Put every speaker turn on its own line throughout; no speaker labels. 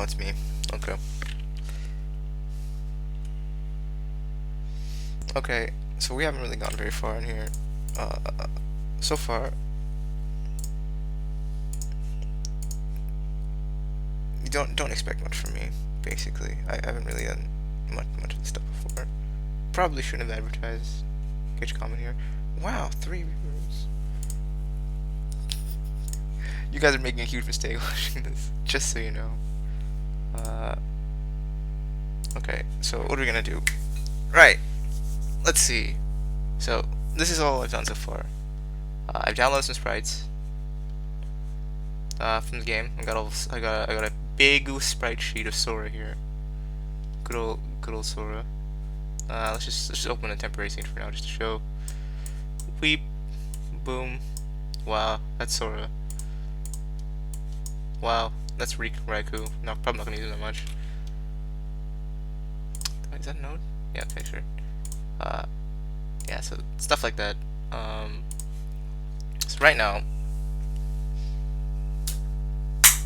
it's me. Okay. Okay, so we haven't really gone very far in here. So far, you don't expect much from me. Basically, I haven't really done much of this stuff before. Probably shouldn't have advertised. Get your comment here. Wow, 3 viewers. You guys are making a huge mistake watching this. Just so you know. Okay, so what are we gonna do? Right. Let's see. So this is all I've done so far. I've downloaded some sprites from the game. I got a big sprite sheet of Sora here. Good old Sora. Let's just open a temporary scene for now, just to show. Weep, boom, wow, that's Sora. Wow, that's Raikou. No, probably not gonna use it that much. Is that a node? Yeah, okay, sure. Yeah, so stuff like that. So right now,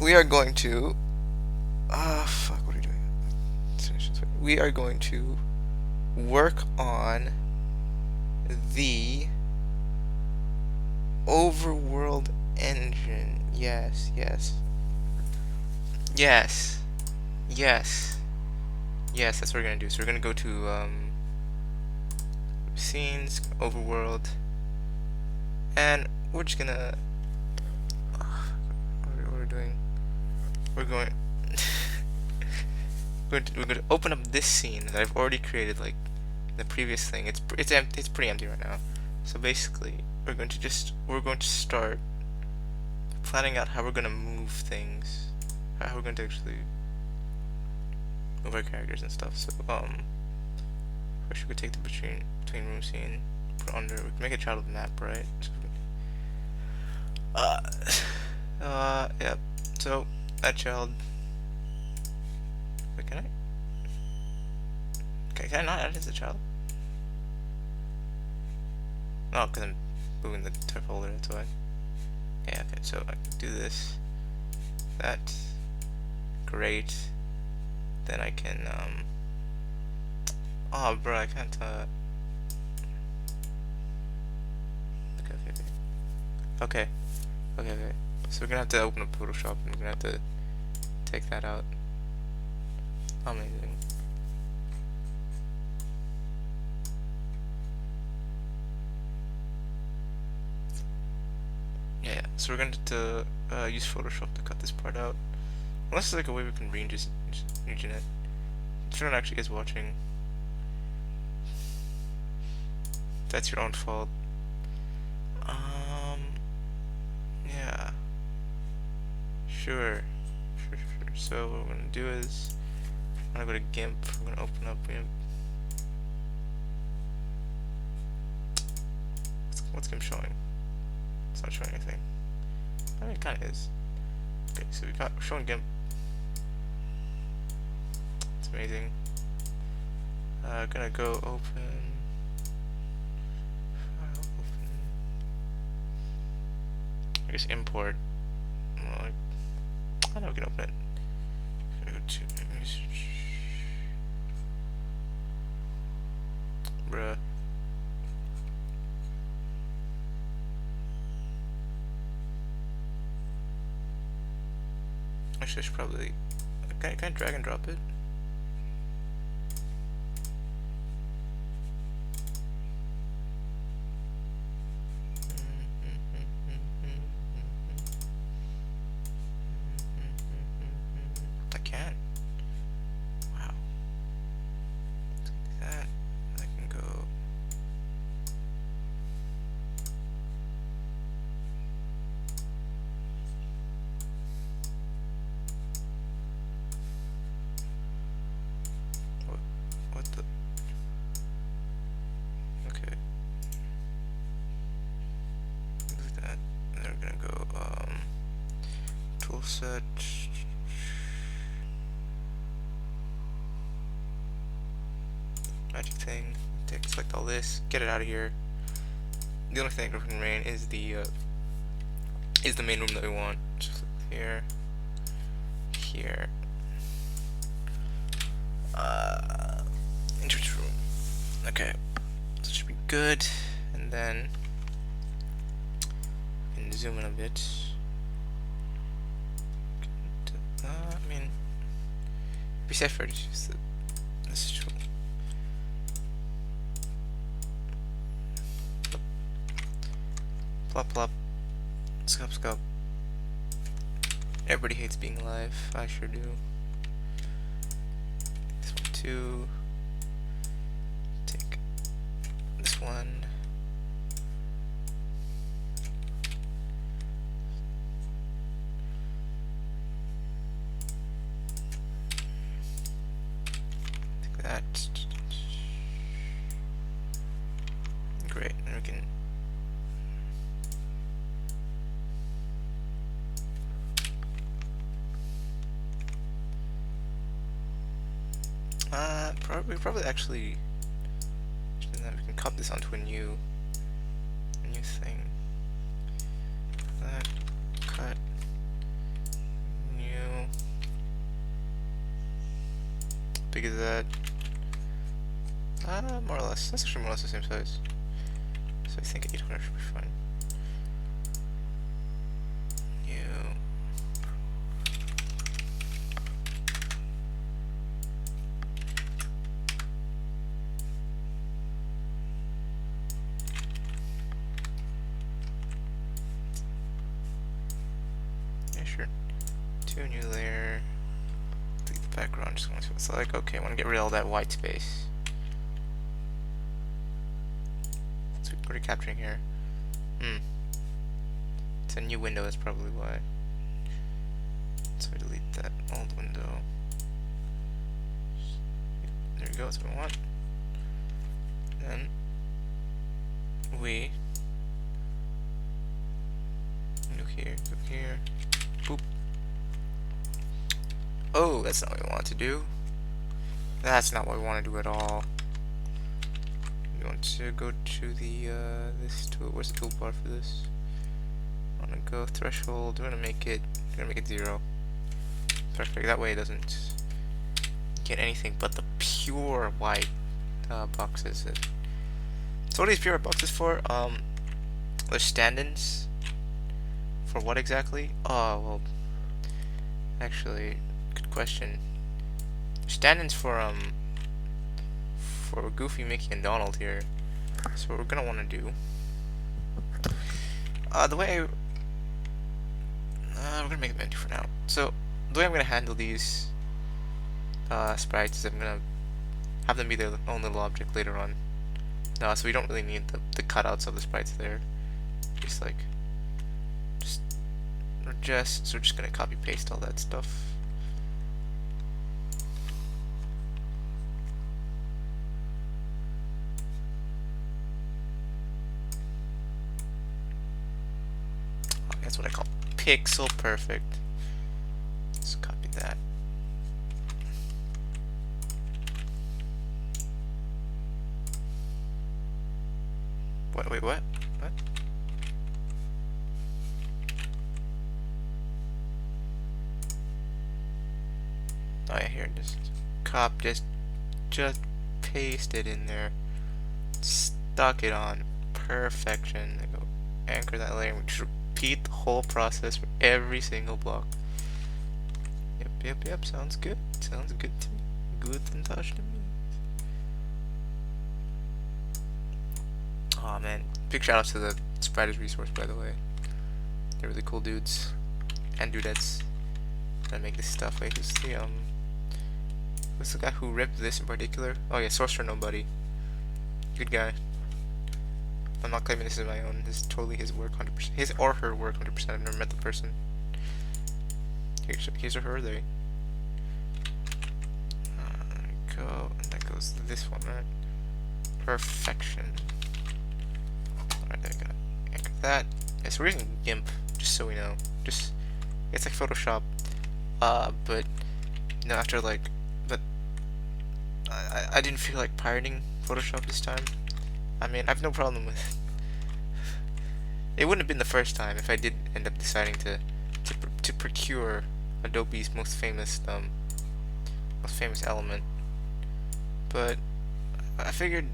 we are going to. Fuck, what are we doing? We are going to work on the overworld engine. Yes, yes. Yes. Yes. Yes, that's what we're gonna do. So we're gonna go to scenes, overworld, and we're just gonna what are we doing? We're going we're going to open up this scene that I've already created, like the previous thing. It's pretty empty right now. So basically, we're going to start planning out how we're going to move things, how we're going to actually move our characters and stuff. So first we could take the between room scene, put under, we can make a child of the map, right? Yeah. So that child. Wait, can I? Okay, can I not add it as a child? No, because I'm moving the tar folder, that's why. Yeah, okay, so I can do this. That. Great. Then I can, oh, bro, I can't, Okay. Okay. So we're gonna have to open up Photoshop and we're gonna have to take that out. Amazing. Yeah, so we're going to use Photoshop to cut this part out. Unless there's like a way we can region it. If anyone actually is watching, that's your own fault. Yeah. Sure. So what we're gonna do is, I'm gonna go to GIMP. We're gonna open up GIMP. What's GIMP showing? It's not showing anything. I mean, it kind of is. Okay, so we got showing GIMP. It's amazing. Gonna go open. I guess import. Well, I know we can open it. Go to research. Bruh. Actually, I should probably. Can I drag and drop it? I can. Wow. Let's do that. I can go. What the? Okay. Move that. And then we're gonna go tool set. Magic thing. Select all this. Get it out of here. The only thing that can remain is the main room that we want. Just here. Okay, so it should be good. And then we can zoom in a bit. I mean, be safer to use this tool. Plop plop. Scope scope. Everybody hates being alive. I sure do. This one too. Take this one. Take that. Great. And we can. Probably actually. Then we can cut this onto a new thing. That cut new. How big is that? More or less. That's actually more or less the same size. So I think 800 should be fine. New. Yeah, sure. New layer. Delete the background. Just want to see what it's like. Okay, I want to get rid of all that white space. So what are we capturing here? It's a new window. That's probably why. So we delete that old window. There we go. That's what we want. Then we go here, boop. Oh, that's not what we want to do. That's not what we want to do at all. We want to go to the this tool. Where's the toolbar for this? I want to go threshold. We're gonna make it 0. Perfect. That way it doesn't get anything but the pure white boxes. So what are these pure boxes for? They're stand-ins. For what exactly? Oh well. Actually, good question. Stand-ins for Goofy, Mickey, and Donald here. So what we're gonna want to do. The way we're gonna make them empty for now. So the way I'm gonna handle these sprites is I'm gonna have them be their own little object later on. So we don't really need the cutouts of the sprites there. So we're just gonna copy paste all that stuff. That's what I call pixel perfect. Let's copy that. Wait, what? What? Oh yeah, here, just paste it in there. Stuck it on. Perfection. Then go anchor that layer. We just repeat the whole process for every single block. Yep. Sounds good. Sounds good to me. Good and touch to me. Oh man, big shout out to the Spiders resource, by the way. They're really cool dudes and dudettes that make this stuff. Wait, who's the guy who ripped this in particular? Oh yeah, Sorcerer Nobody. Good guy. I'm not claiming this is my own. This is totally his work, 100%. His or her work, 100%. I've never met the person. Here's or her. There we go. And that goes to this one, right? Perfection. Alright, there we go. Anchor that. Yeah, so we're using GIMP, just so we know. It's like Photoshop, but you know, after like, but I didn't feel like pirating Photoshop this time. I mean, I have no problem with. It wouldn't have been the first time if I did end up deciding to procure Adobe's most famous element. But I figured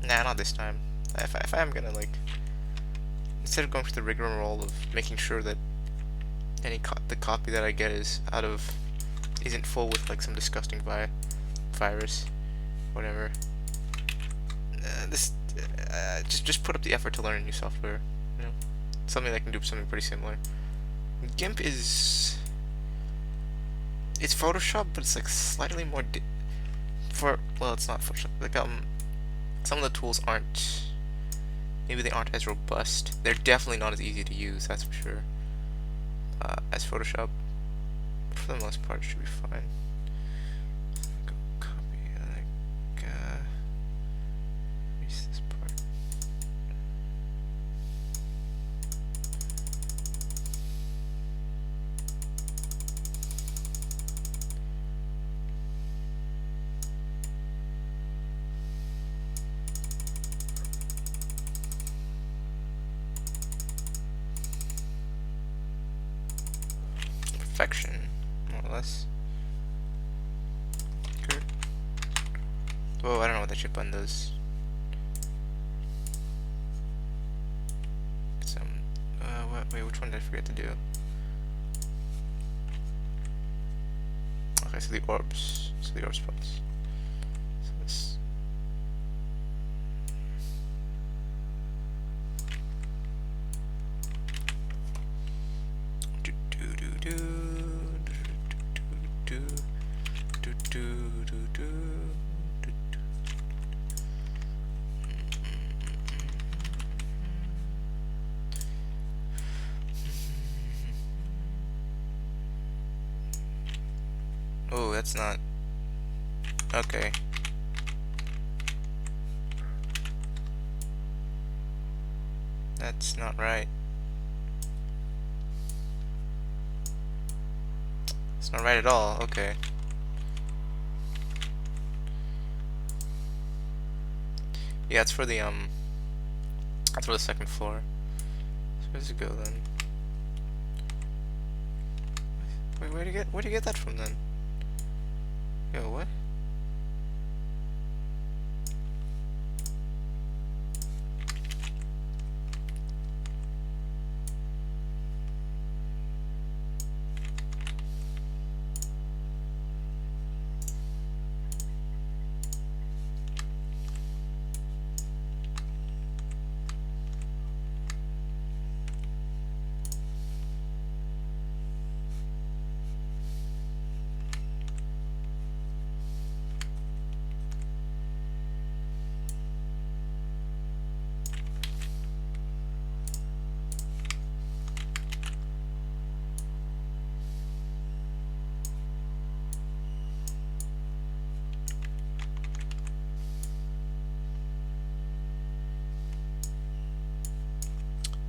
Nah, not this time. If I am gonna like, instead of going through the rigmarole of making sure that the copy that I get isn't full with like some disgusting virus, whatever. This just put up the effort to learn a new software. You know, something that can do something pretty similar. GIMP is it's Photoshop, but it's like slightly more well, it's not Photoshop. Like some of the tools aren't maybe they aren't as robust. They're definitely not as easy to use. That's for sure. As Photoshop, but for the most part, it should be fine. Go copy like erase this part. Perfection, more or less. Okay. Whoa, I don't know what that shit button does. Wait, which one did I forget to do? Okay, so the orbs. So the orb spots. So this. Do do do do do do do do do. Oh, that's not okay. That's not right. It's not right at all. Okay. Yeah, it's for the that's for the second floor. So where does it go then? Wait, where do you get that from then? Yo, what?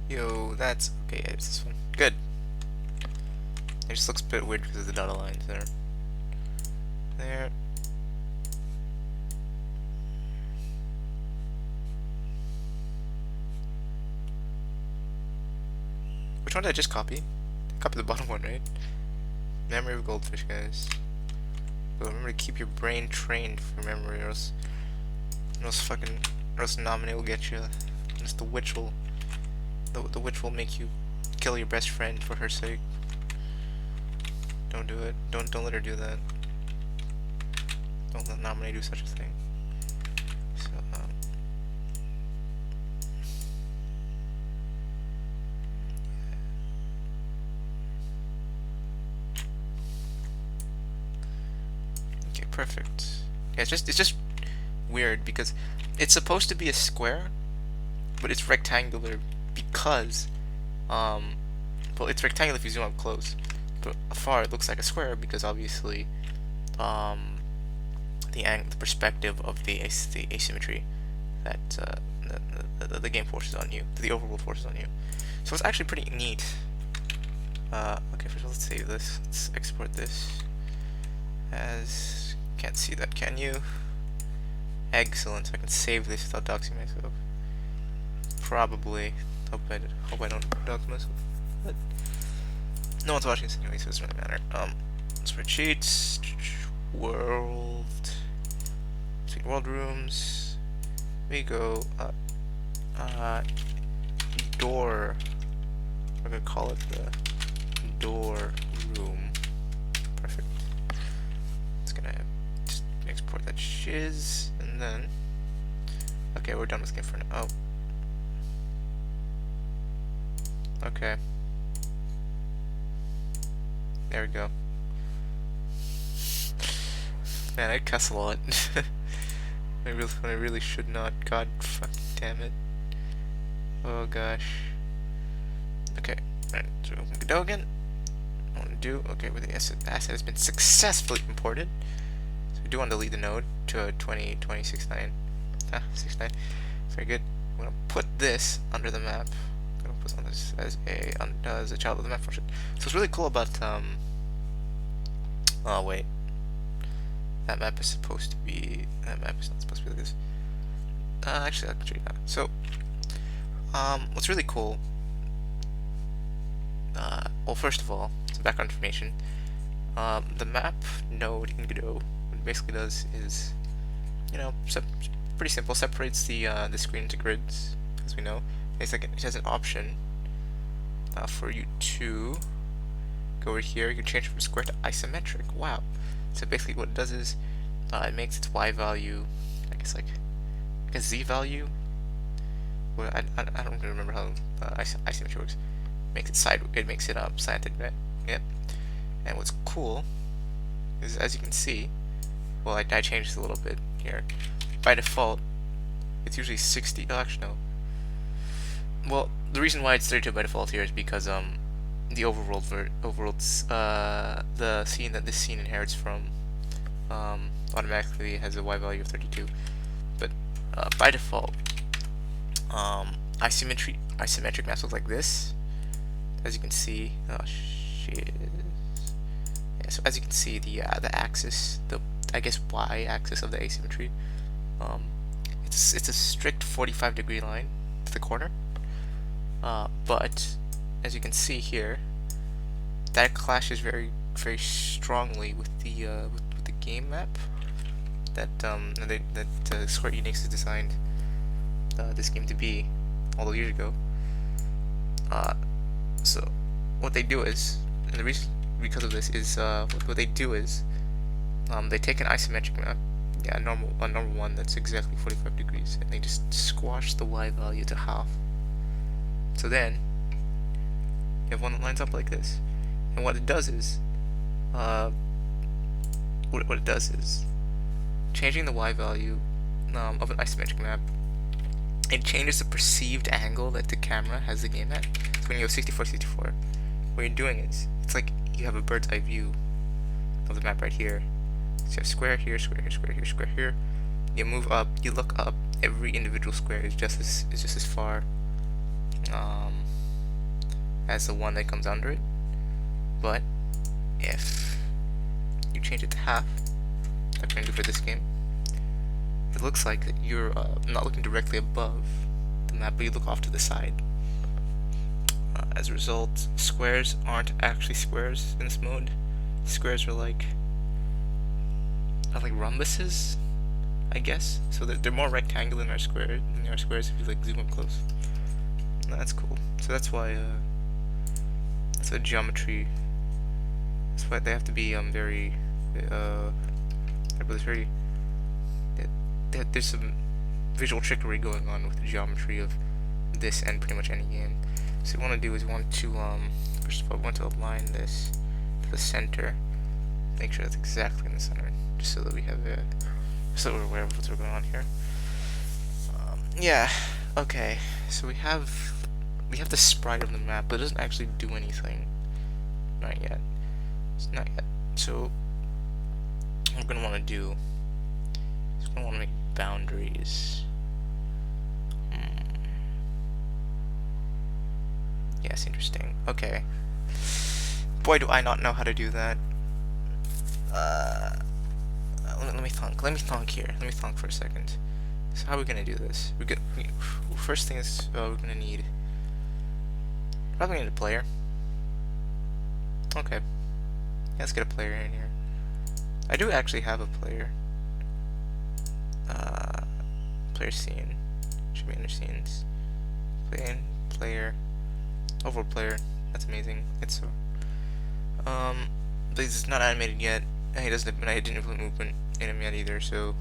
Yo, that's okay. Yeah, it's this one. Good. It just looks a bit weird because of the dotted lines there. There. Which one did I just copy? I copied the bottom one, right? Memory of goldfish, guys. But remember to keep your brain trained for memory, or else Nominee will get you. Unless the witch will make you kill your best friend for her sake. Don't do it. Don't let her do that. Don't let Nominee do such a thing. So okay, perfect. Yeah, it's just weird because it's supposed to be a square, but it's rectangular because well, it's rectangular if you zoom up close, but afar it looks like a square because obviously the perspective of the asymmetry that the game forces on you, the overworld forces on you. So it's actually pretty neat. Okay, first of all, let's save this. Let's export this as, can't see that, can you? Excellent. So I can save this without doxing myself. Probably. Hope I don't dox myself. But no one's watching this anyway, so it doesn't really matter. Spreadsheets, world rooms, we go door. We're gonna call it the door room. Perfect. It's gonna just export that shiz, and then okay, we're done with game for now. Oh, okay. There we go. Man, I cuss a lot. I really should not. God fucking damn it. Oh gosh. Okay, right, so we can go again. I want to do, okay, where the asset has been successfully imported. So we do want to delete the node to a 2069. Ah, 69. Very good. I'm going to put this under the map. I'm going to put on this as a child of the map function. So what's really cool about, oh wait. That map is supposed to be, that map is not supposed to be like this. Actually, I'll show you that. So, what's really cool, well, first of all, some background information. The map node in Godot, what it basically does is, you know, pretty simple, separates the screen into grids, as we know. It's like it has an option for you to go over here. You can change from square to isometric. Wow. So basically, what it does is it makes its y value, I guess like a z value. Well, I don't really remember how isometry works. It makes it slanted, right? Yep. And what's cool is, as you can see, well, I changed it a little bit here. By default, it's usually 60. Oh, actually no. Well, the reason why it's 32 by default here is because the the scene that this scene inherits from automatically has a y value of 32. But by default, isometric maps look like this. As you can see, oh shit. Yeah, so as you can see, the axis, the I guess y axis of the asymmetry, it's a strict 45-degree line to the corner. But as you can see here, that clashes very strongly with the game map that Square Enix has designed this game to be all those years ago. So what they do is, and the reason because of this is what they do is they take an isometric map, yeah, a normal one that's exactly 45 degrees, and they just squash the y value to half. So then you have one that lines up like this, and what it does is changing the y value of an isometric map, it changes the perceived angle that the camera has the game at. So when you go 64, what you're doing is, it's like you have a bird's eye view of the map right here. So you have square here, square here, square here, square here. You move up, you look up, every individual square is just as far as the one that comes under it. But if you change it to half, like we're going to do for this game, it looks like that you're not looking directly above the map, but you look off to the side. As a result, squares aren't actually squares in this mode. Squares are like rhombuses, I guess. So they're more rectangular than our squares if you like zoom up close. And that's cool. So that's why that's a geometry. That's why they have to be very there's some visual trickery going on with the geometry of this and pretty much any game. So what we want to do is we want to first of all we want to align this to the center, make sure that's exactly in the center, just so that we have so we're aware of what's going on here. Yeah, okay. So we have the sprite of the map, but it doesn't actually do anything. Not yet. It's not yet. So what we're gonna want to do is we're gonna want to make boundaries. Yes, interesting. Okay. Boy, do I not know how to do that. Let me thunk. Let me thunk here. Let me thunk for a second. So how are we gonna do this? First thing is we're gonna need probably need a player. Okay. Yeah, let's get a player in here. I do actually have a player. Player scene. Should be under scenes. Player. Overall player. That's amazing. It's so. But he's not animated yet, and he doesn't. And I didn't implement movement in him yet either. So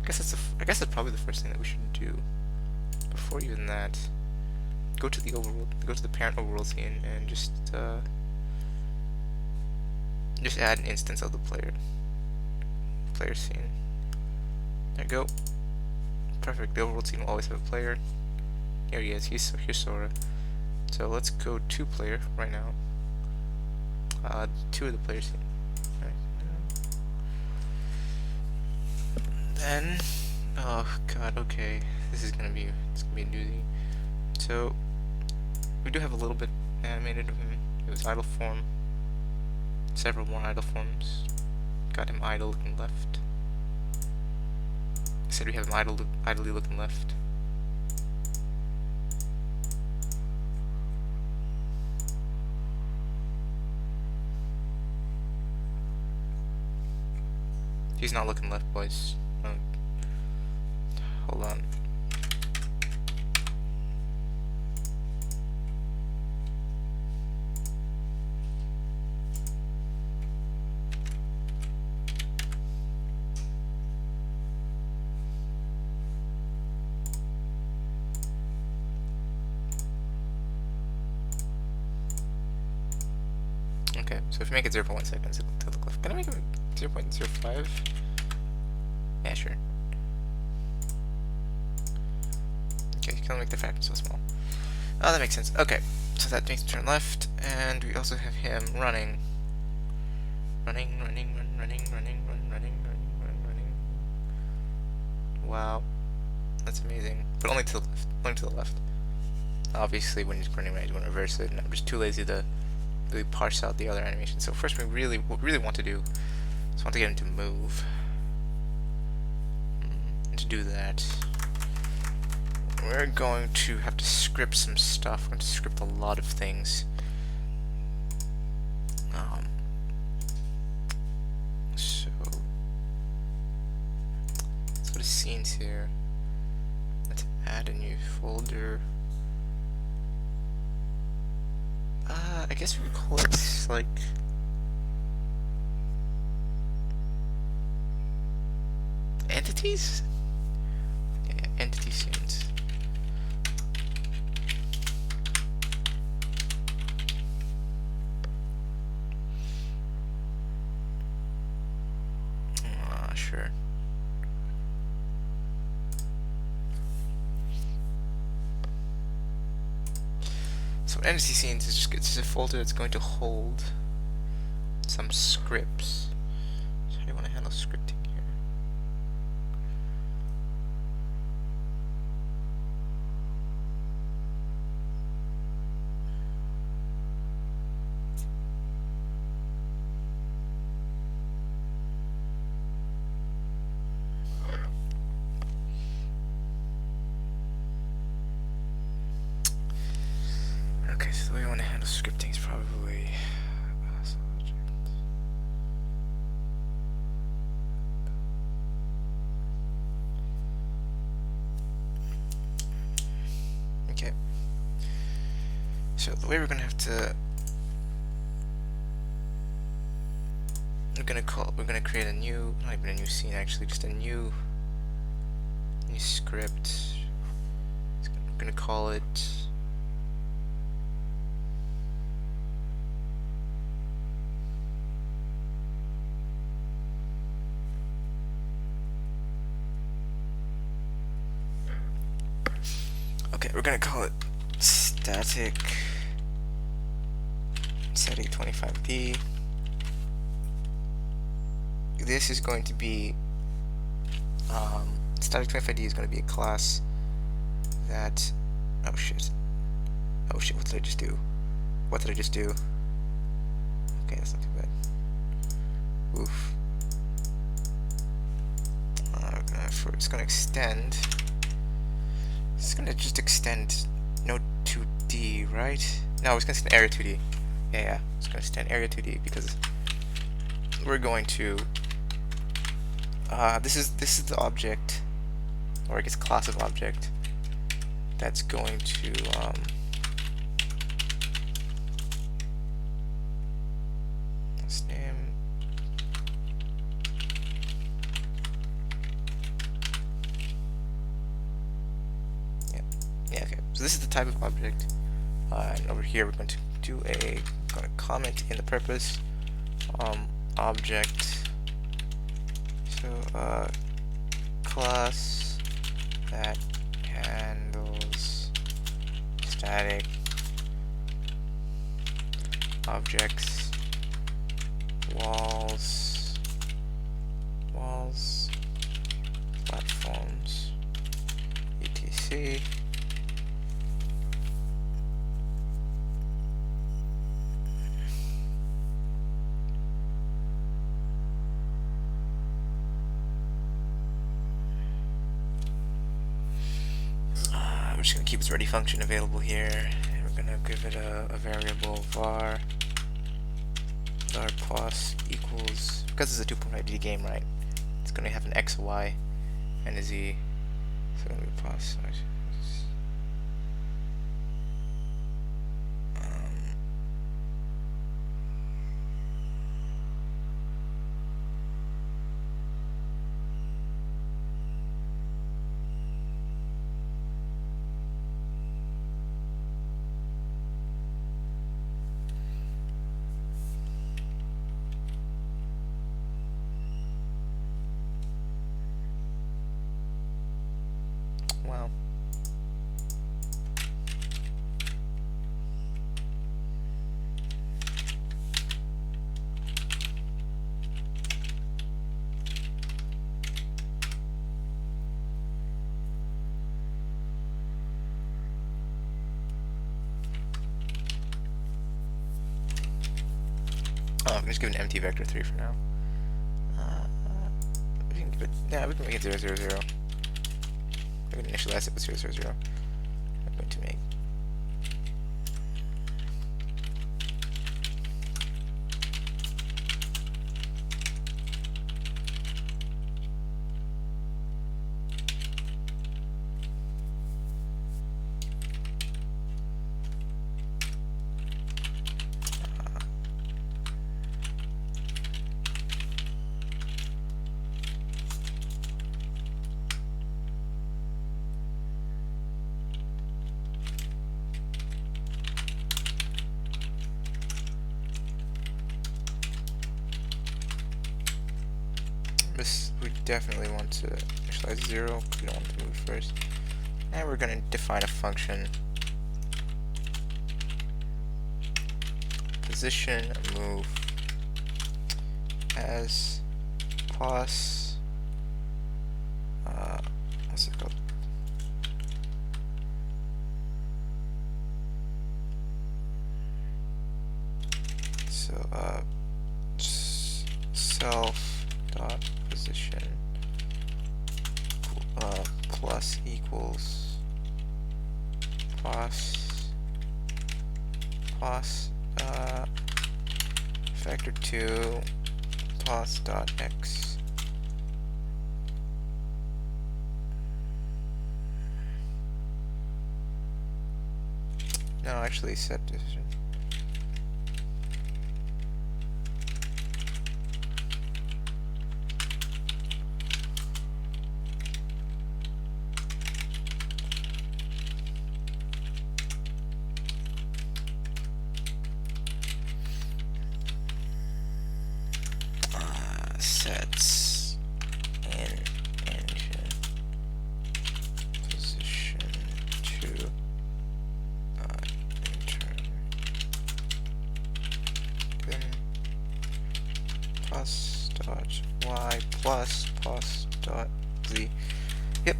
I guess that's probably the first thing that we should do. Before even that, go to the parent overworld scene and just add an instance of the player scene. There you go. Perfect. The overworld scene will always have a player. Here he is. Here's Sora. So let's go to player right now. To the player scene. Right. Then, oh god, okay. It's gonna be a doozy. So we do have a little bit animated of him. It was idle form. Several more idle forms. Got him idle looking left. I said we have him idly looking left. He's not looking left, boys. Hold on. Okay, so if you make it 0.1 seconds, it'll look left. Can I make it 0.05? Yeah, sure. Okay, can I make the factor so small? Oh, that makes sense. Okay, so that makes it turn left, and we also have him running. Running. Wow, that's amazing. But only to the left. Only to the left. Obviously, when he's running right, he's going to reverse it, and I'm just too lazy to really parse out the other animation. So first, what we really want to do is want to get him to move. And to do that, we're going to have to script some stuff. We're going to script a lot of things. So let's go to scenes here. Let's add a new folder. I guess we could call it like entities? Yeah, entity scenes. Sure. So entity scenes is just a folder that's going to hold some scripts. So how do you want to handle scripting here? Okay, so the way I want to handle scripting is probably okay. So the way we're gonna have to we're gonna create a new, not even a new scene actually, just a new script. We're gonna call it we're gonna call it static 25D. This is going to be static 25D is going to be a class that oh shit, what did I just do? Okay, that's not too bad. Oof. It's gonna extend. It's gonna just extend node 2D, right? No, it's gonna extend area 2D. Yeah, it's gonna extend area 2D because we're going to. This is the object or I guess class of object that's going to let's name yeah, okay. So this is the type of object, and over here we're going to do a comment in the purpose object. So class that handles static objects, walls, platforms, etc. We're just going to keep its ready function available here, and we're going to give it a variable var plus equals, because it's a 2.5D game, right? It's going to have an x, a y, and a z. So it's going to be plus. Wow. I'm just give an empty vector 3 for now. We can give it, yeah, we can make it 0, 0, 0. We can initialize it with 0, 0, 0. I'm going to make this. We definitely want to initialize 0 because we don't want to move first. And we're going to define a function position move as pos what's it called? So self dot position plus equals pos vector 2 pos dot x. No, actually set decision. Sets in engine position to intern then plus dot y plus dot z. Yep.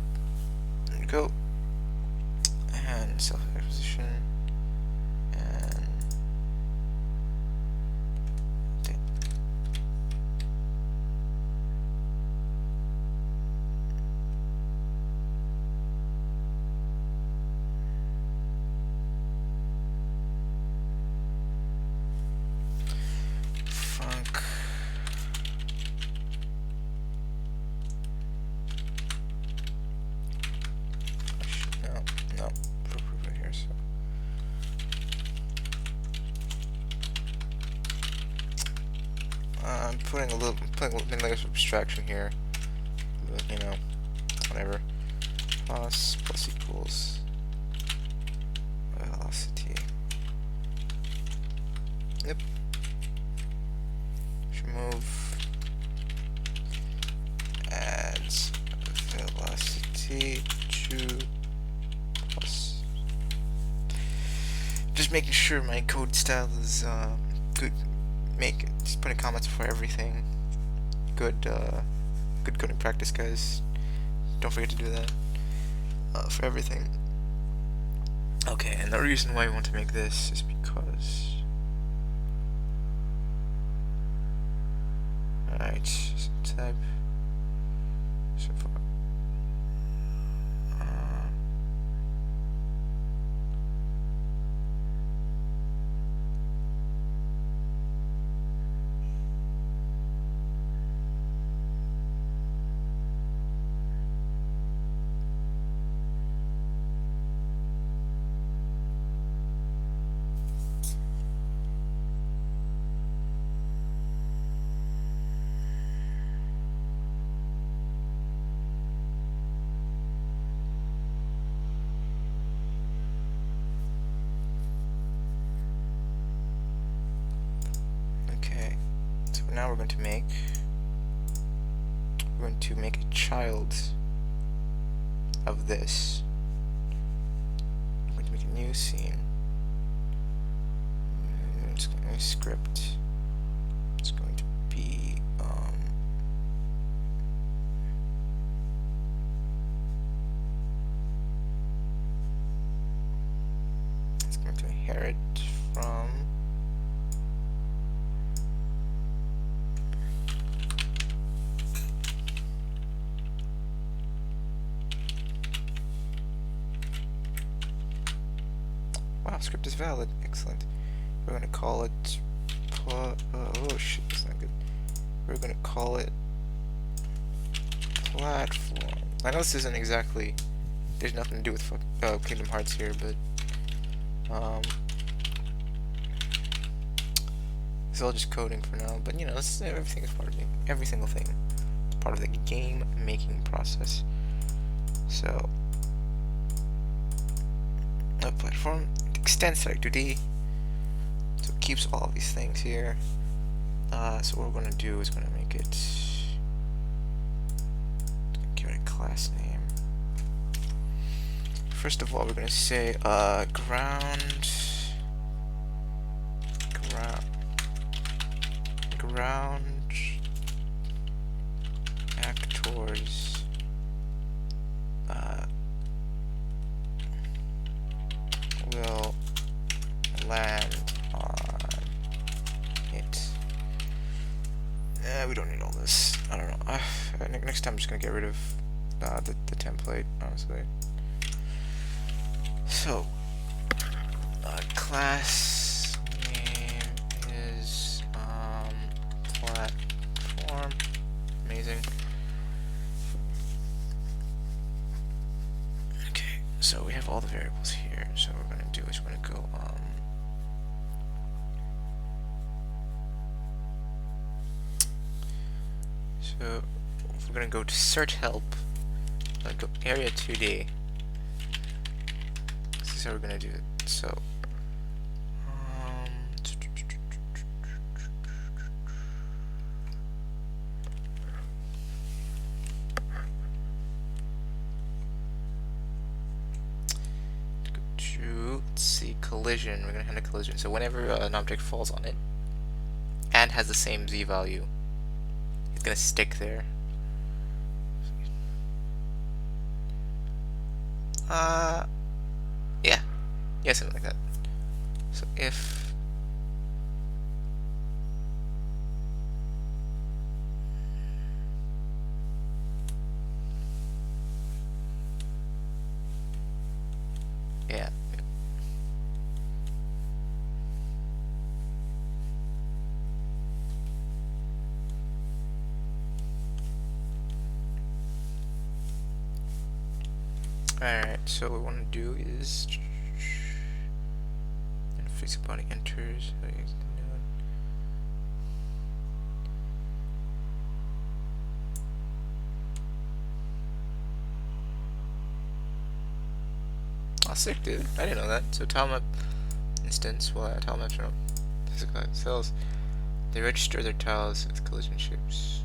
Go and self position and I'm putting a little like abstraction here, but, you know, whatever. Plus equals velocity. Yep. Should move adds velocity to plus. Just making sure my code style is good. Just putting comments for everything. Good coding practice, guys. Don't forget to do that for everything. Okay, and the reason why we want to make this is because. Alright, so type. So for, okay, so now we're going to make a child of this. I'm going to make a new scene. It's going to be a script. It's going to be it's going to inherit from wow, script is valid. Excellent. We're going to call it oh shit, that's not good. We're going to call it platform. I know this isn't exactly, there's nothing to do with Kingdom Hearts here, but it's all just coding for now. But you know, everything is part of every single thing. It's part of the game making process. So, a platform extends Static 2D, so it keeps all of these things here. So what we're going to do is going to make it, give it a class name. First of all, we're going to say ground actors will land on it. We don't need all this. I don't know. Next time I'm just gonna get rid of the template, honestly. So, class name is platform. Amazing. Okay, so we have all the variables here. So what we're gonna do is we're gonna go so we're gonna go to search help. Go area 2D. This is how we're gonna do it. So let's see, collision. We're gonna hand a collision. So whenever an object falls on it and has the same z value, it's gonna stick there. Yeah, something like that. So if yeah. Alright, so what we want to do is physical body enters. sick, dude. I didn't know that. So tile map instance, tile maps from physical cells. They register their tiles with collision shapes.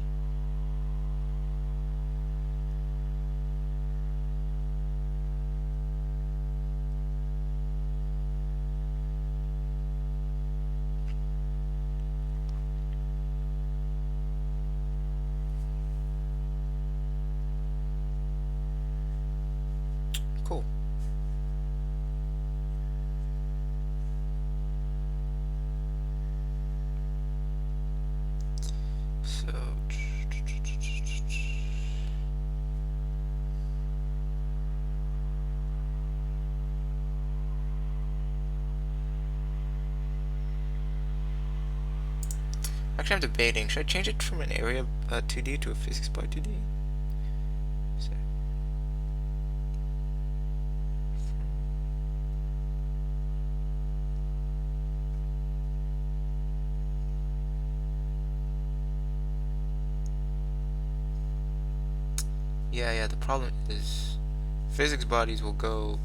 Cool. So actually, I'm debating. Should I change it from an area 2D to a physics by 2D? So, yeah. The problem is physics bodies will go.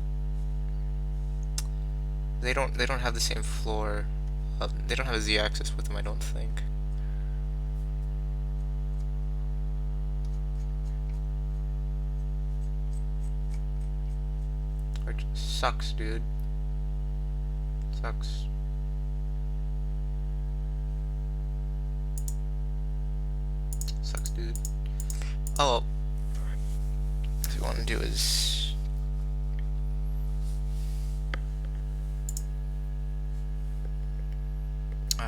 They don't have the same floor. They don't have a z-axis with them, I don't think. Which sucks, dude. Sucks. Sucks, dude. Oh well. What we want to do is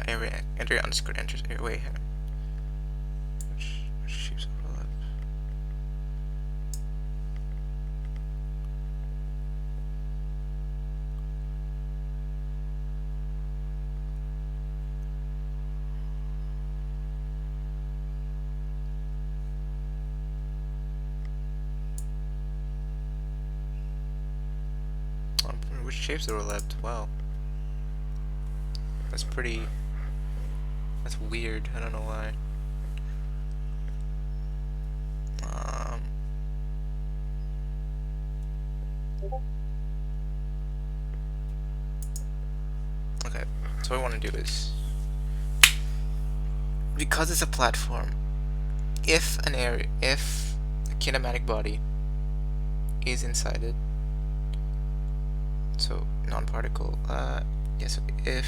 area underscore enters area. Wait, hang on. Which shapes overlap? Which shapes overlapped? Wow. That's pretty. That's weird. I don't know why. Okay. So what I want to do is, because it's a platform, if a kinematic body is inside it, so non-particle, yes, if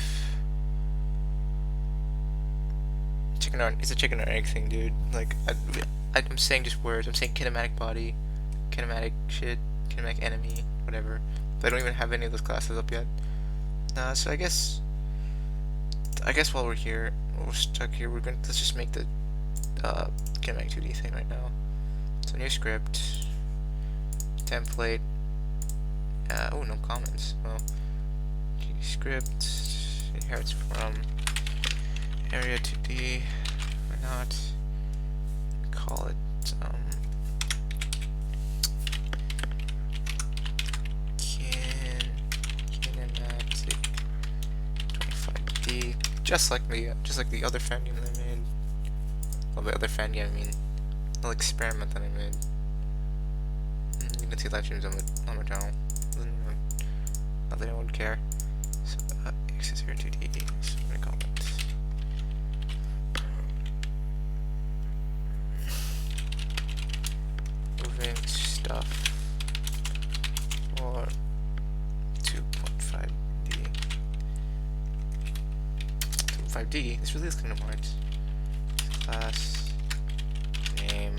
it's a chicken or egg thing, dude. Like, I'm saying just words. I'm saying kinematic body, kinematic shit, kinematic enemy, whatever. But I don't even have any of those classes up yet. So I guess while we're here, we're stuck here, let's just make the kinematic 2D thing right now. So new script, template. Oh, no comments. Well, script inherits from area 2D. Why not? Call it kinematic 25D, just like the other fan game that I made. Well, the other fan game, I mean, little experiment that I made. You can see live streams on my channel. Not that anyone would care. So access area 2D. So I'm gonna call it moving stuff for 2.5D. 2.5D. This really is kind of hard. Class name.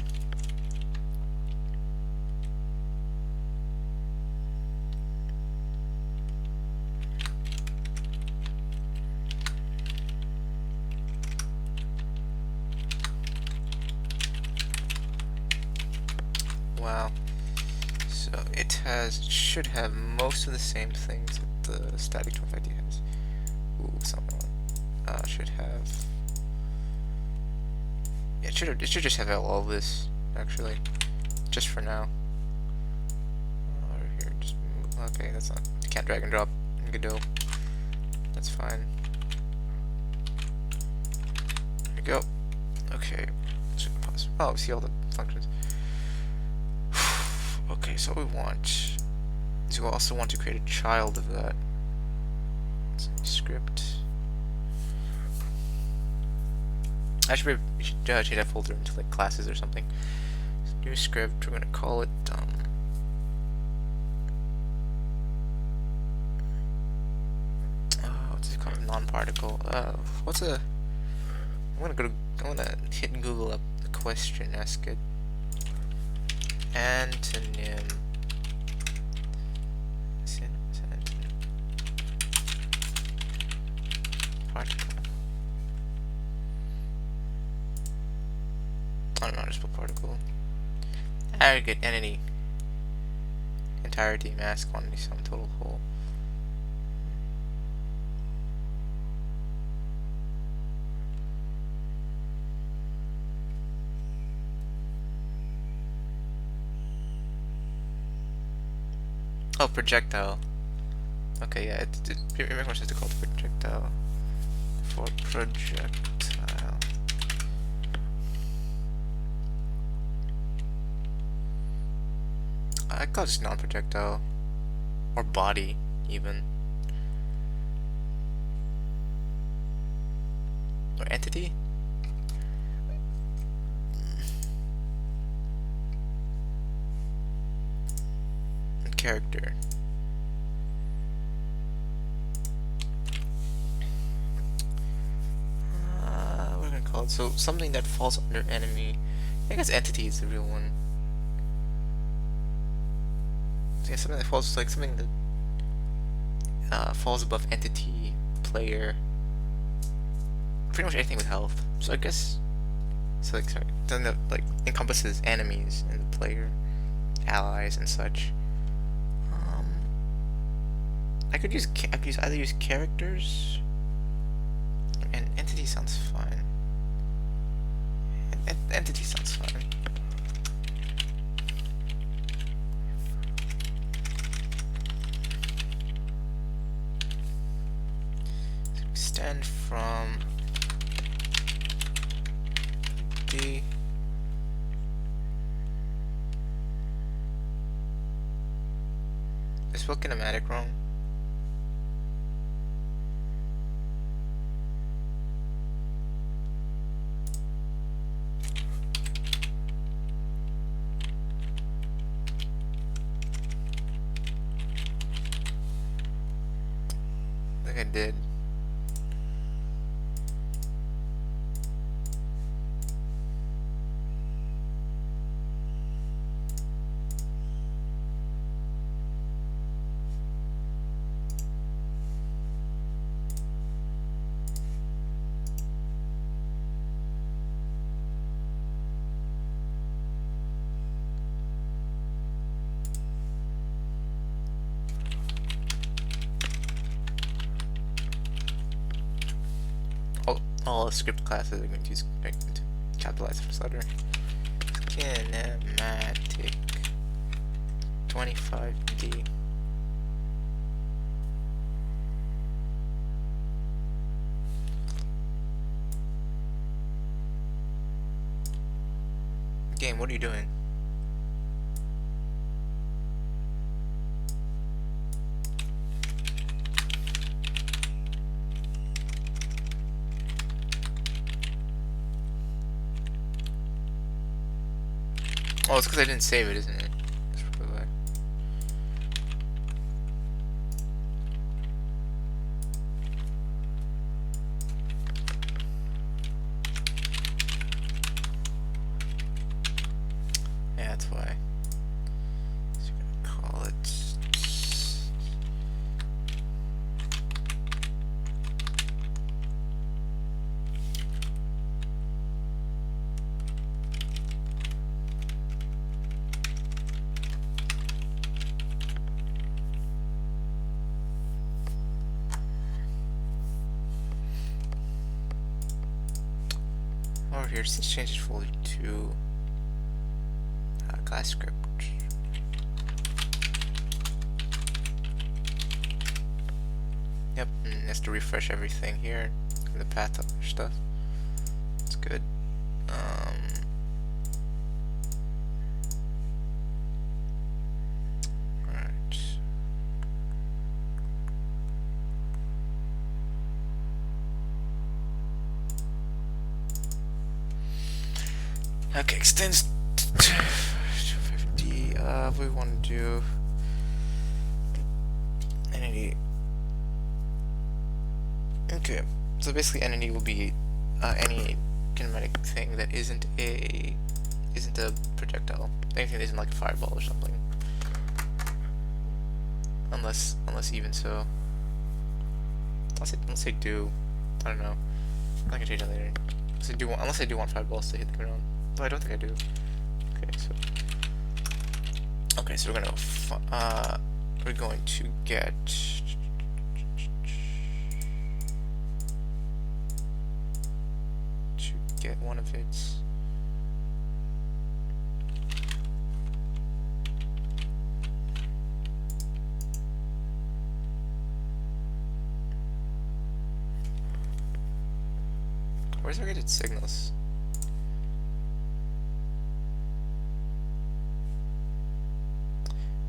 Wow. So it should have most of the same things that the static 25D has. Ooh, something should have. Yeah, it should just have all of this actually, just for now. Over here, just move. Okay, that's not. You can't drag and drop in Godot. That's fine. There we go. Okay. Oh, see all the functions. Okay, so we want So I also want to create a child of that. Script. I should change that folder into like classes or something. So new script. We're gonna call it what's it called? Non-particle. What's a? I'm gonna hit Google up the question. Ask it. Antonym. Particle. I don't know how to spell particle. Aggregate entity. Entirety, mass, quantity, sum, total, whole. Oh, projectile. Okay, yeah, it makes more sense to call it projectile. For projectile. I call it just non-projectile. Or body, even. Or entity? And character. What are we gonna call it? So, something that falls under enemy. I guess entity is the real one. Yeah, something that falls like something that falls above entity, player, pretty much anything with health. So I guess so like sorry, then that like encompasses enemies and the player, allies and such. I could either use characters and entity sounds fine. Entity sounds fine. Extend from D. I spelled kinematic wrong. I think I did. All script classes are going to use to capitalize the first letter. Kinematic 25D. Game, what are you doing? Oh, it's because I didn't save it, isn't it? That's probably why. Yeah, that's why. So we're gonna call it. Over here, let's change this folder to class script. Yep, and has to refresh everything here. The path of stuff. It's good. Alright. Okay, extends to 250. We want to do entity. Okay, so basically entity will be any kinematic thing that isn't a projectile. Anything that isn't like a fireball or something. Unless even so. Unless they do. I don't know. I can change that later. Unless I do want fireballs to hit the ground. But I don't think I do. Okay, so we're going to get one of its where's it get its signals?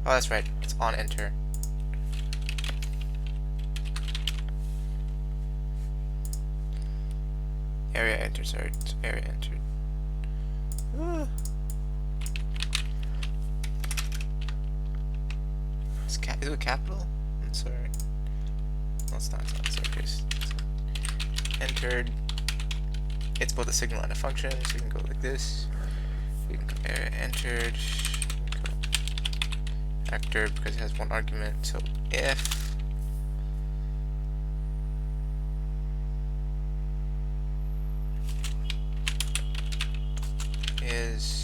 Oh, that's right. It's on enter. Area entered. Sorry, area entered. Is it capital? I'm sorry. No, it's not. It's not. Sorry, Chris. Entered. It's both a signal and a function, so you can go like this. You can go area entered. Actor because it has one argument. So if is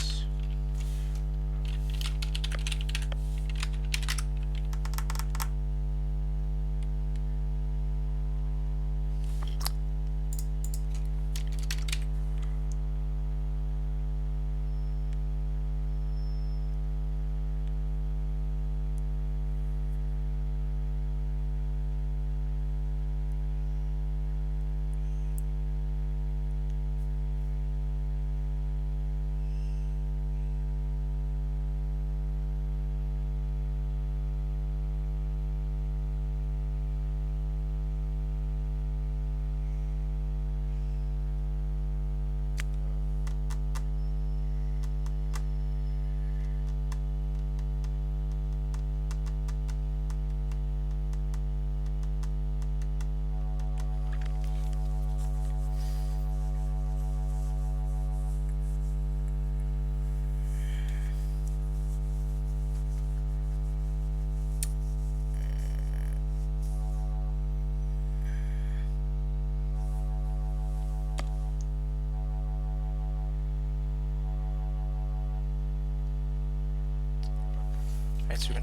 right, so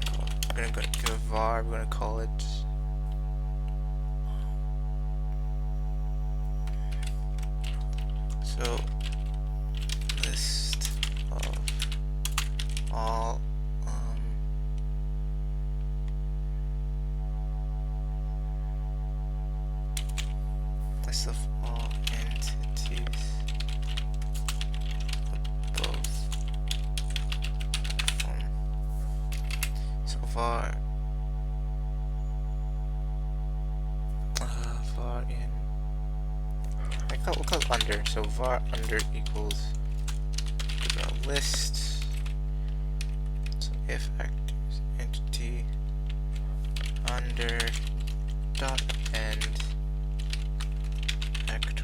we're gonna give a var. We're gonna call it so list of all list of all entities of both platform. So var in we'll call it under. So var under equals the list. So if actors entity under dot end actor.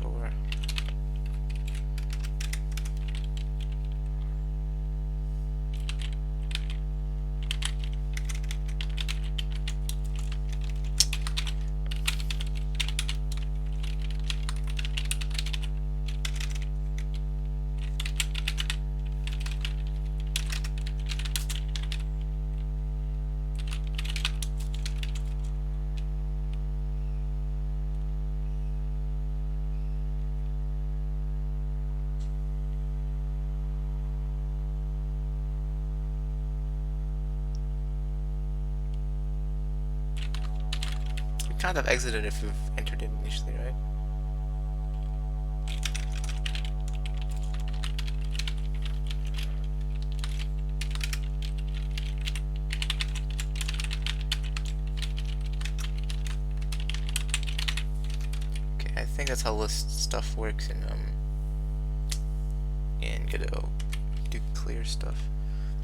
You can't have exited if you've entered it initially, right? Okay, I think that's how list stuff works in Godot. user stuff.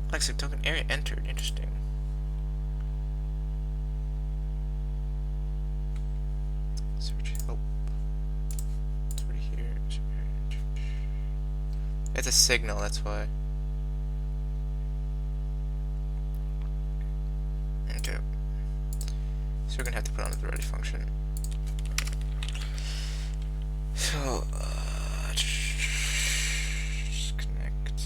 Alexa token area entered. Interesting. Search help. It's already here. It's a signal, that's why. Okay. So we're gonna have to put on the ready function. So, just connect.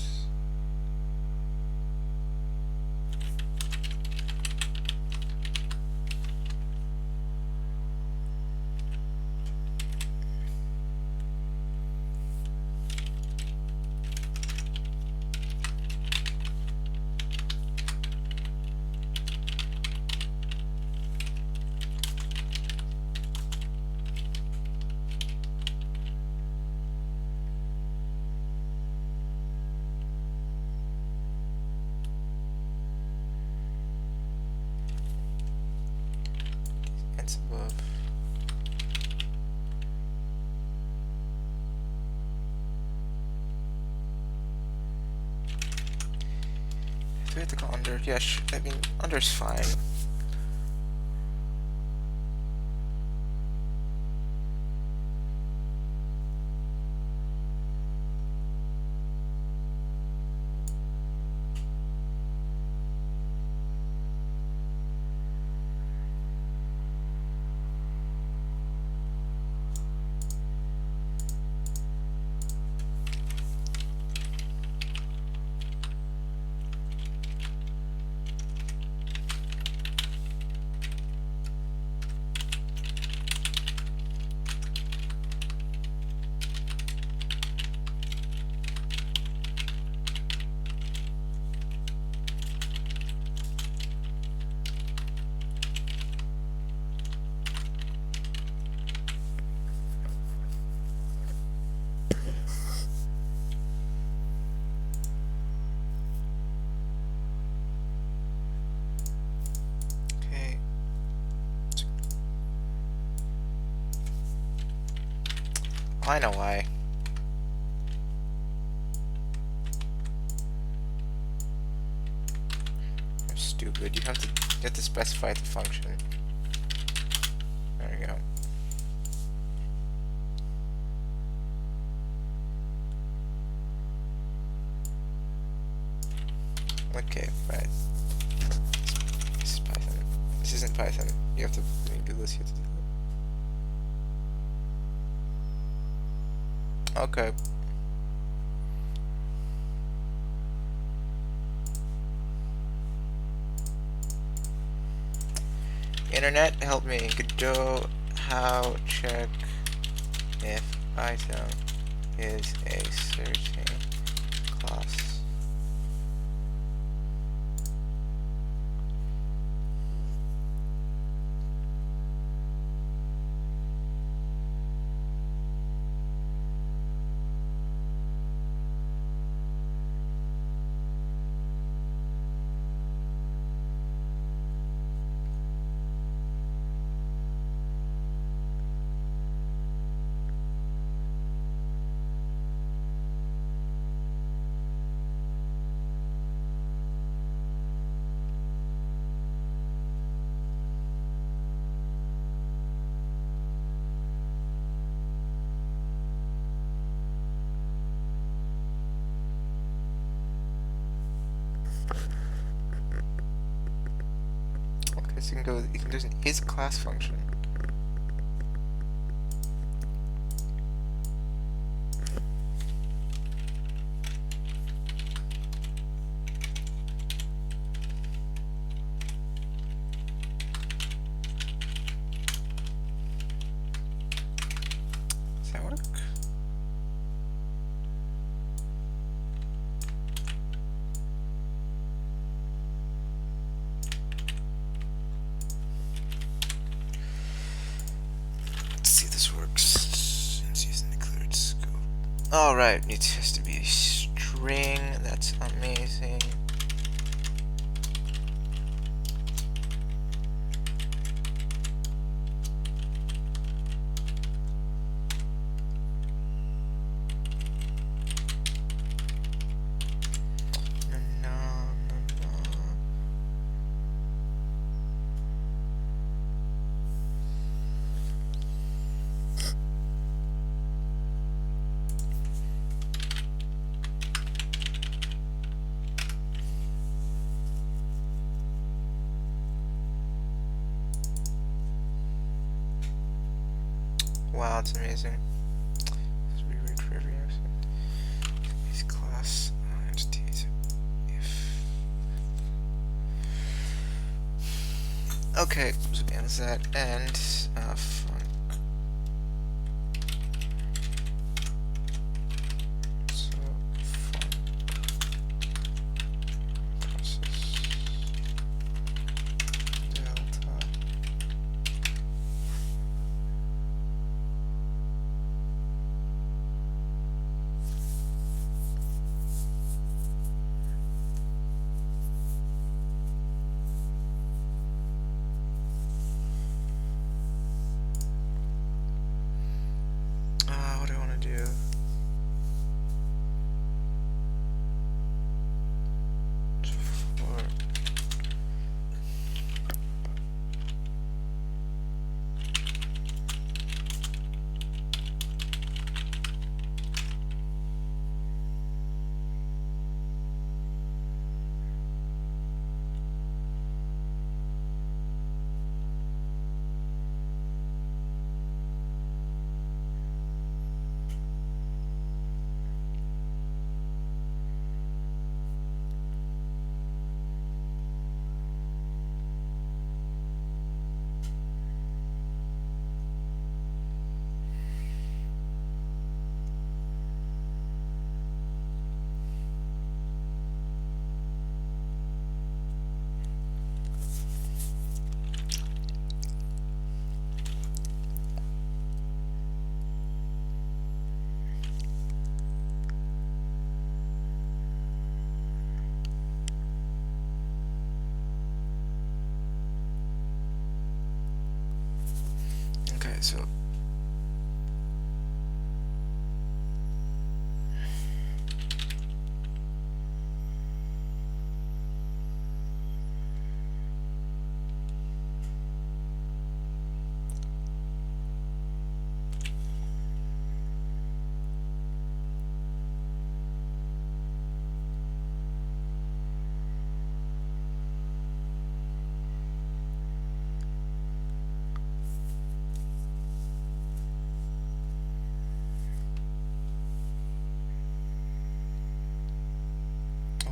It's above. Do we have to go under? Yeah, I mean, under's fine. Okay. I know why. You're stupid. You have to specify the function. There you go. Okay, right. This is Python. This isn't Python. You have to do this. You have to do that. Okay. Internet, help me. Godot, how check if item is a certain class. Okay, so you can do an is class function. Does that work? Let's see if this works. Since using declared scope. Alright, it has to be a string. That's amazing. wow, it's amazing. Let's reread for every episode. These class entities. Okay, so again, is that and fun. So fun process delta. What do I want to do? For okay, so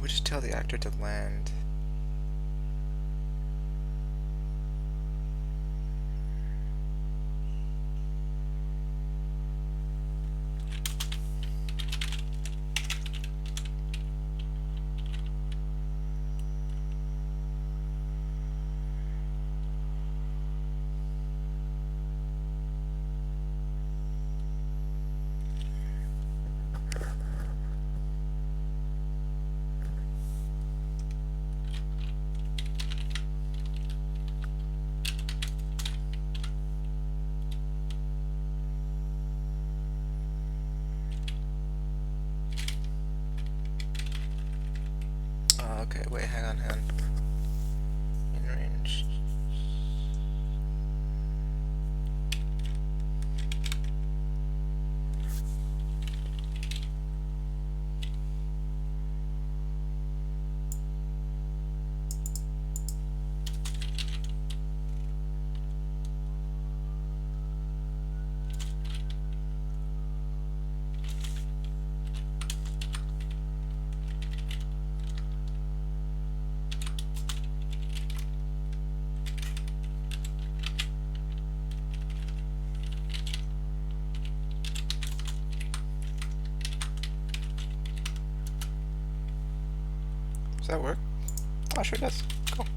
we just tell the actor to land. Okay, wait, hang on. In range. Does that work? Oh, sure does. Cool.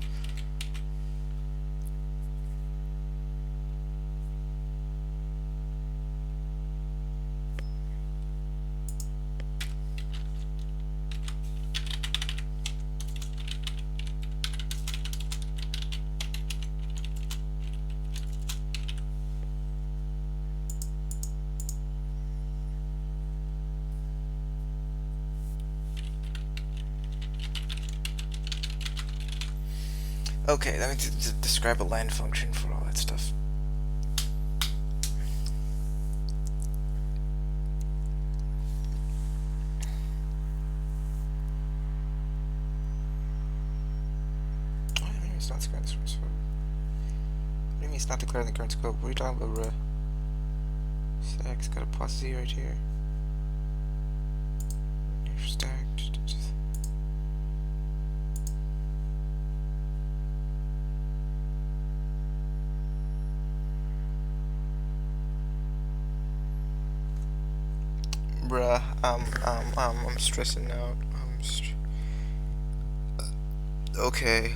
Okay, let me describe a land function for all that stuff. What do you mean it's not declared the current scope? What do you mean it's not declared in the current scope? What are you talking about, bruh? Stack's got a plus Z right here. Stack. Bruh, I'm stressing out. Okay.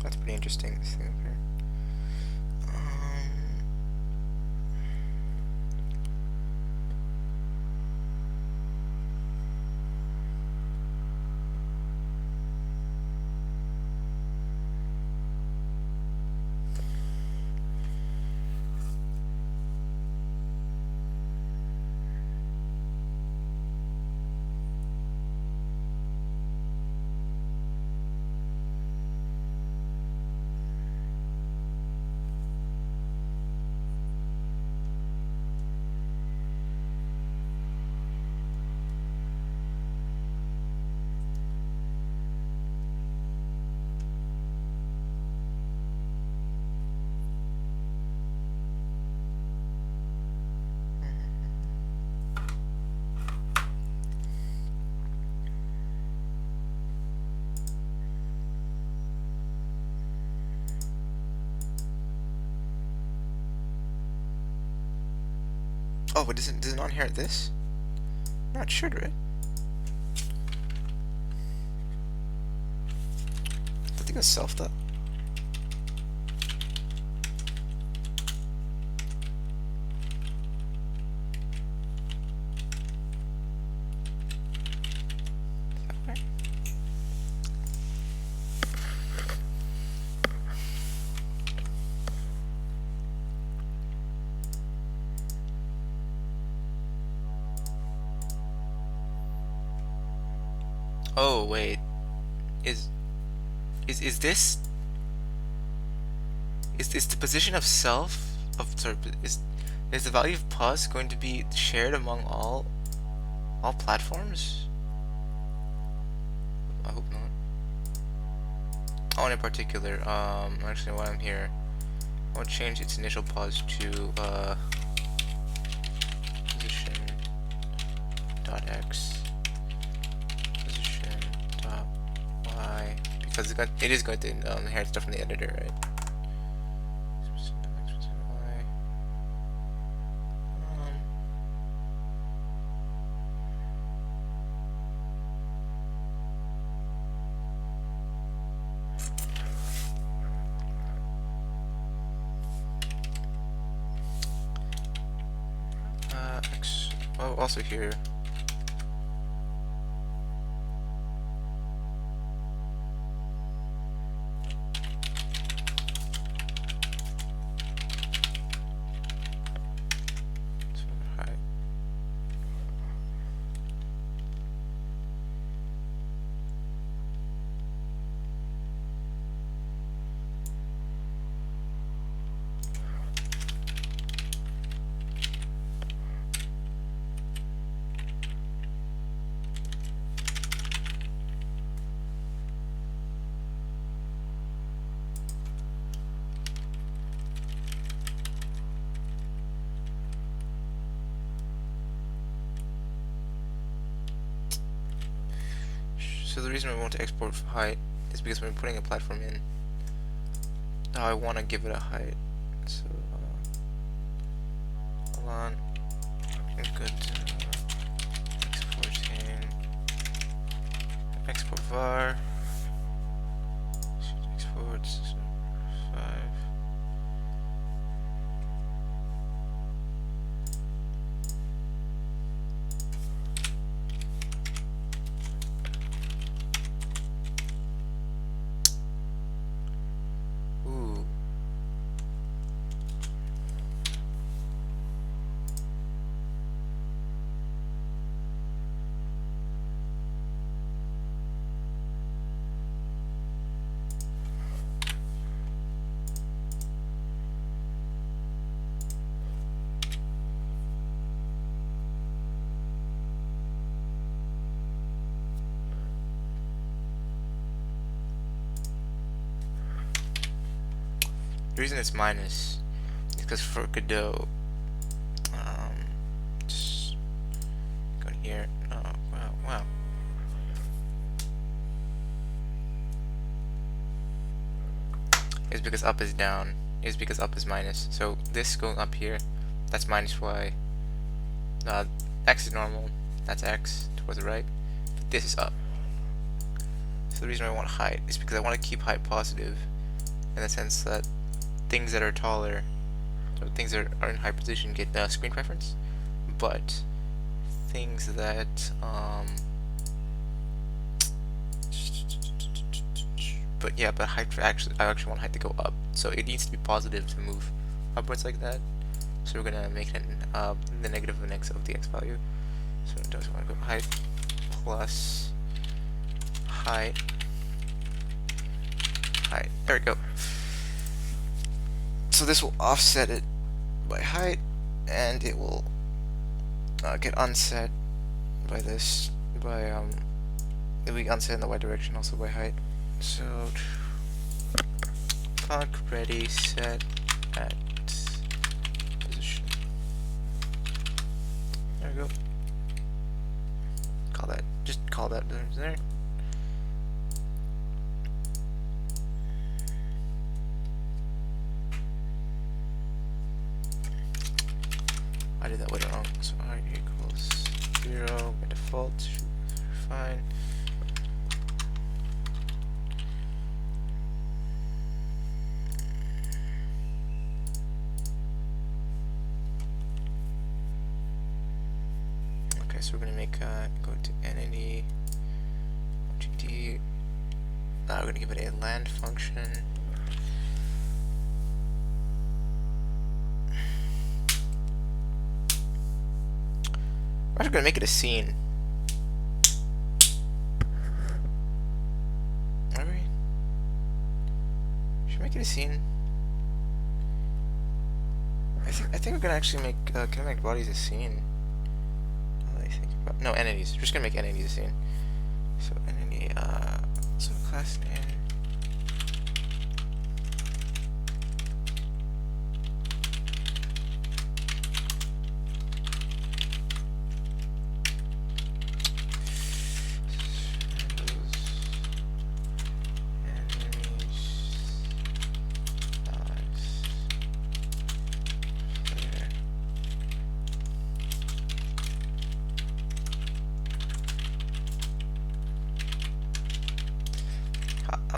That's pretty interesting, this thing up here. Oh, but does it not inherit this? No, it should, right? I think it's self though. Okay. Oh wait, is is this is the position of self of sorry is the value of pos going to be shared among all platforms? I hope not. Oh, in particular, actually while I'm here, I want to change its initial pos to position dot x position dot y because it is going to inherit stuff from the editor, right? Oh, also here. So, height. So the reason I want to export height is because when we're putting a platform in, now I want to give it a height. So hold on, good exporting export var exports 5. Ooh. The reason it's minus is because for Godot, just go in here. Oh, wow. Is because up is down. Is because up is minus. So this going up here, that's minus y. X is normal. That's x towards the right. But this is up. So the reason I want height is because I want to keep height positive, in the sense that things that are taller, or things that are in high position, get screen preference, but things that but height I actually want height to go up, so it needs to be positive to move upwards like that. So we're gonna make it the negative of the x value. So it does want to go height plus height. There we go. So this will offset it by height, and it will get unset by this, it'll be unset in the y direction also by height. So func ready set at position. There we go. Just call that there. I did that way wrong. So height equals 0 by default. Fine. Okay, so we're gonna make go to entity GD. We're gonna give it a land function. We're actually gonna make it a scene. Are we? Should we make it a scene? I think we're gonna actually make can I make bodies a scene? No, entities. We're just gonna make entities a scene. So entity so class name.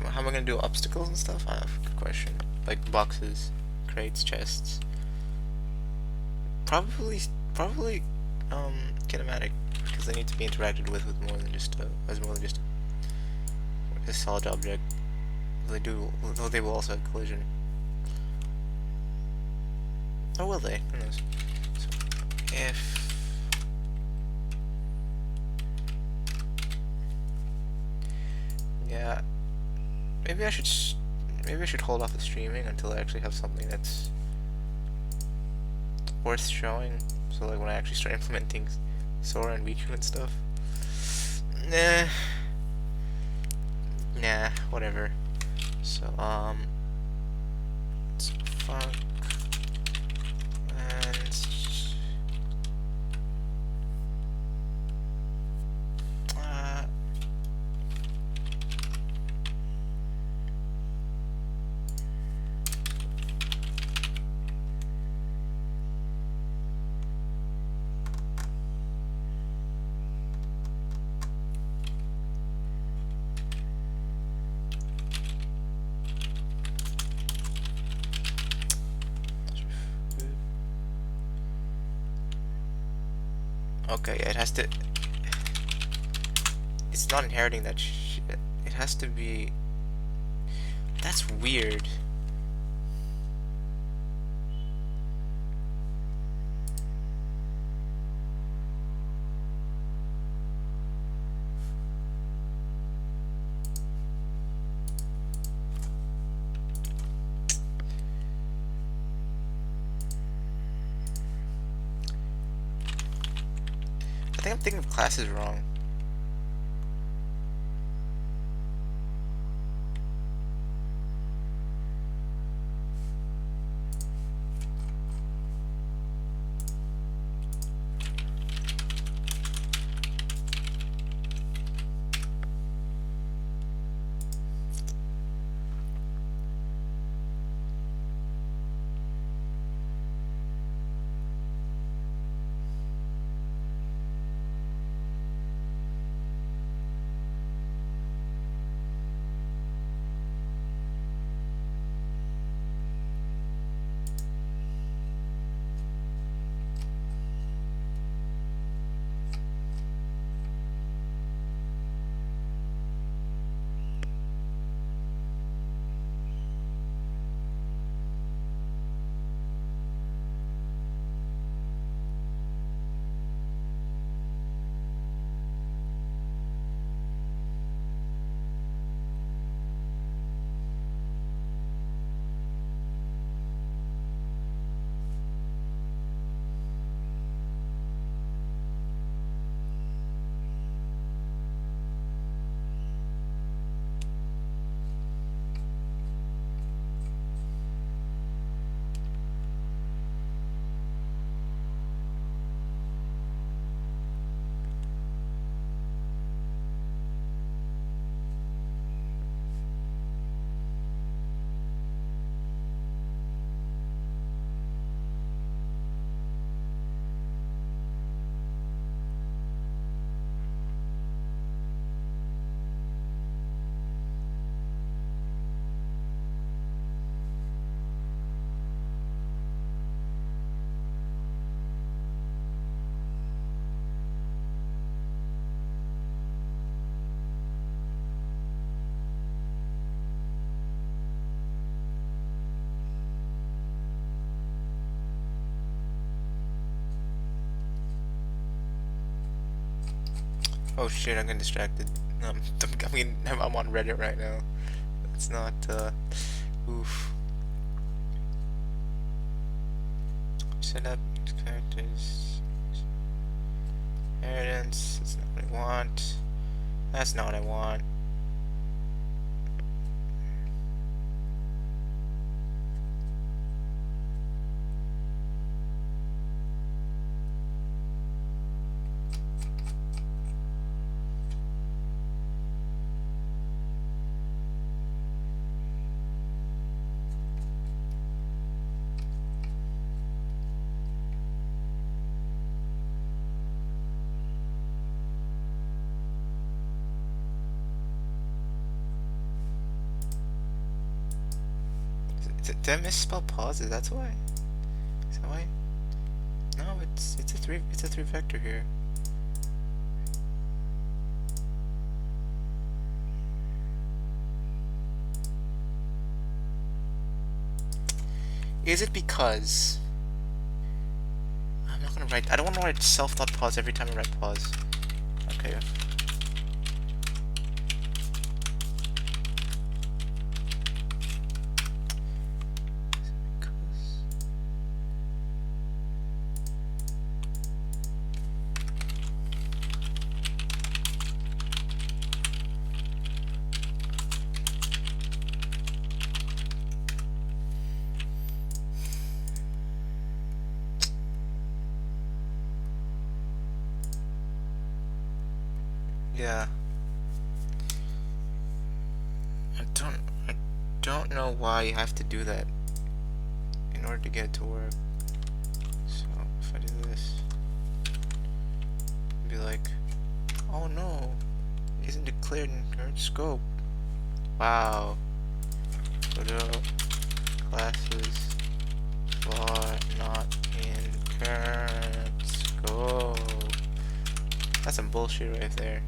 How am I gonna do obstacles and stuff? Good question. Like boxes, crates, chests. Probably kinematic, because they need to be interacted with more than just a solid object. They will also have collision. Or will they? Who knows? So if yeah. Maybe I should hold off the streaming until I actually have something that's worth showing. So like when I actually start implementing Sora and Riku and stuff. Nah, whatever. So so func and okay, it has to. It's not inheriting that shit. It has to be. That's weird. I think I'm thinking of classes wrong. Oh shit, I'm getting distracted. I'm on Reddit right now. It's not, oof. Set up characters. Inheritance. That's not what I want. That's not what I want. Did I misspell pauses? That's why. Is that why? No, it's a three vector here. Is it because I'm not gonna write? I don't want to write self-thought pause every time I write pause. Okay. Yeah. I don't know why you have to do that in order to get it to work. So if I do this, it'd be like, oh no, it isn't declared in current scope. Wow. Go to classes are not in current scope. That's some bullshit right there.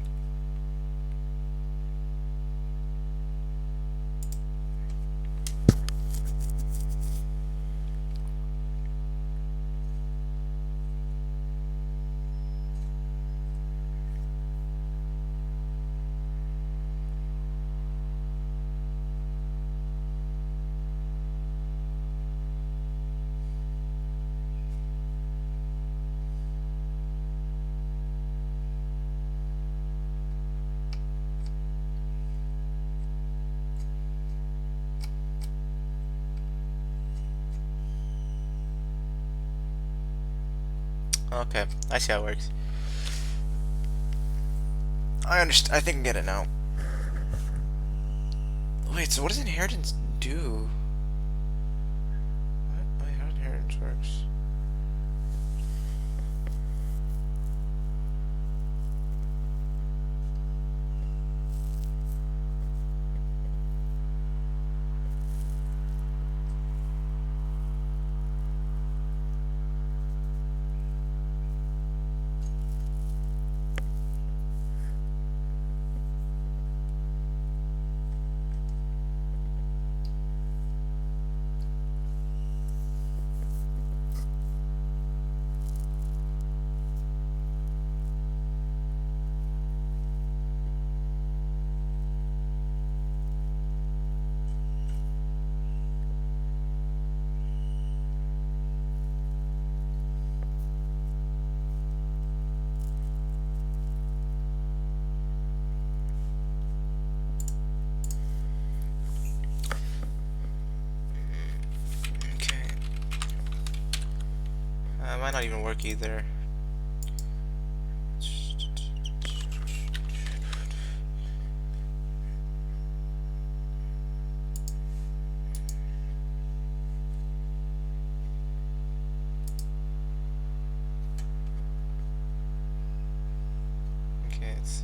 Okay, I see how it works. I understand. I think I can get it now. Wait, so what does inheritance do? What? Wait, how does inheritance works? Okay. Might not even work either. Okay, it's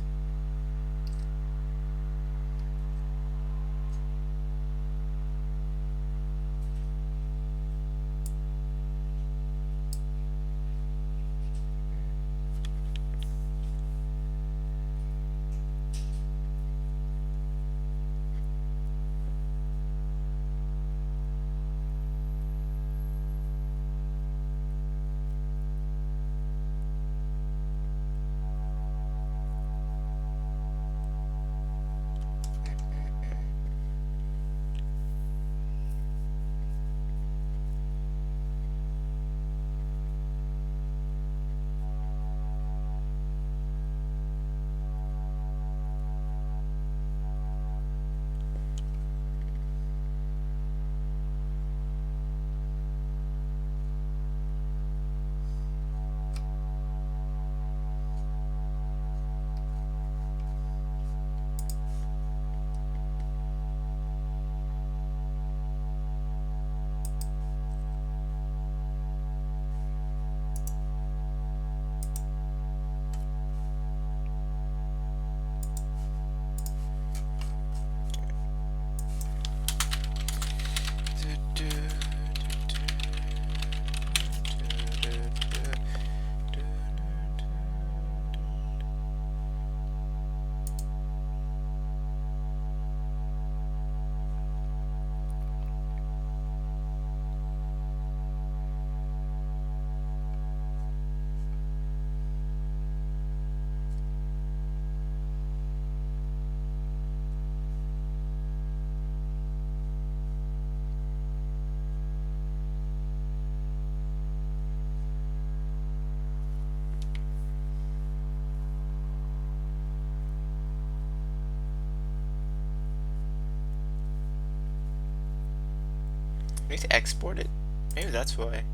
We need to export it. Maybe that's why.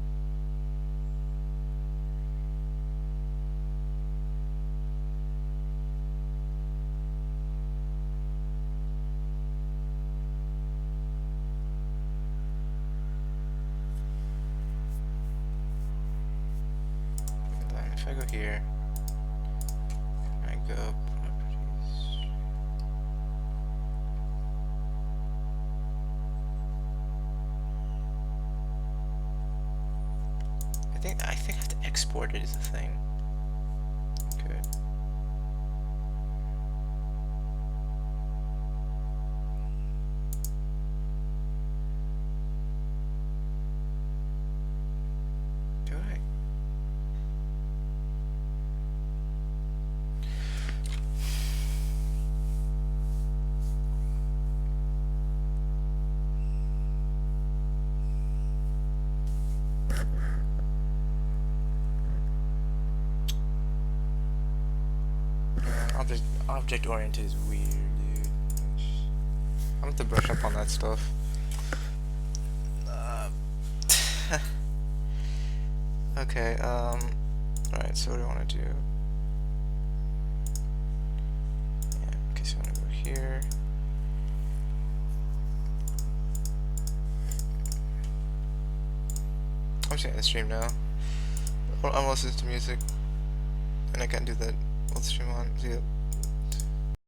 If I go here, I go properties. I think I have to export it as a thing. Okay. Do I? Object oriented is weird, dude. I'm gonna have to brush up on that stuff. Okay, alright, so what do I want to do? Yeah, okay, so I want to go here. I'm just gonna stream now. I'm listening to music, and I can't do that. Let's stream on. See ya.